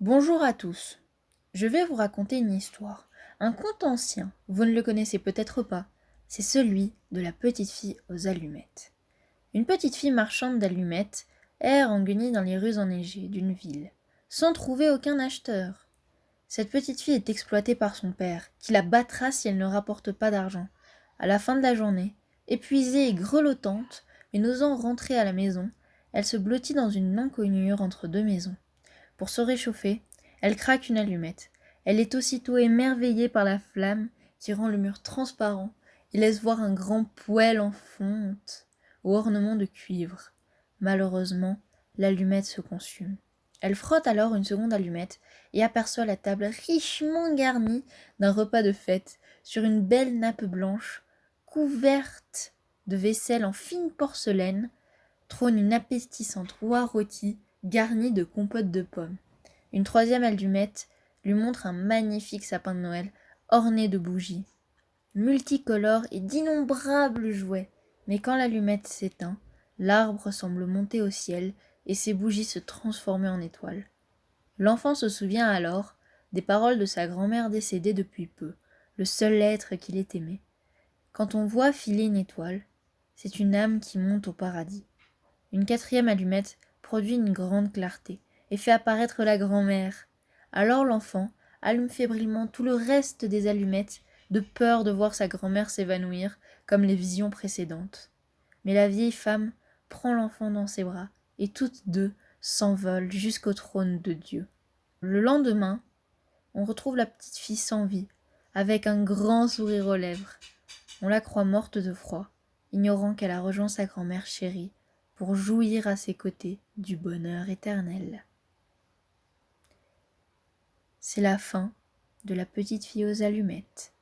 Bonjour à tous. Je vais vous raconter une histoire. Un conte ancien, vous ne le connaissez peut-être pas. C'est celui de la petite fille aux allumettes. Une petite fille marchande d'allumettes erre en guenille dans les rues enneigées d'une ville, sans trouver aucun acheteur. Cette petite fille est exploitée par son père, qui la battra si elle ne rapporte pas d'argent. À la fin de la journée, épuisée et grelottante, mais n'osant rentrer à la maison, elle se blottit dans une encoignure entre deux maisons. Pour se réchauffer, elle craque une allumette. Elle est aussitôt émerveillée par la flamme qui rend le mur transparent et laisse voir un grand poêle en fonte aux ornements de cuivre. Malheureusement, l'allumette se consume. Elle frotte alors une seconde allumette et aperçoit la table richement garnie d'un repas de fête sur une belle nappe blanche couverte de vaisselle en fine porcelaine trône une appétissante oie rôtie garnie de compote de pommes. Une troisième allumette lui montre un magnifique sapin de Noël orné de bougies multicolores et d'innombrables jouets. Mais quand l'allumette s'éteint, l'arbre semble monter au ciel et ses bougies se transformer en étoiles. L'enfant se souvient alors des paroles de sa grand-mère décédée depuis peu, le seul être qu'il ait aimé. Quand on voit filer une étoile, c'est une âme qui monte au paradis. Une quatrième allumette produit une grande clarté et fait apparaître la grand-mère. Alors l'enfant allume fébrilement tout le reste des allumettes, de peur de voir sa grand-mère s'évanouir comme les visions précédentes. Mais la vieille femme prend l'enfant dans ses bras et toutes deux s'envolent jusqu'au trône de Dieu. Le lendemain, on retrouve la petite fille sans vie, avec un grand sourire aux lèvres. On la croit morte de froid, ignorant qu'elle a rejoint sa grand-mère chérie pour jouir à ses côtés du bonheur éternel. C'est la fin de la petite fille aux allumettes.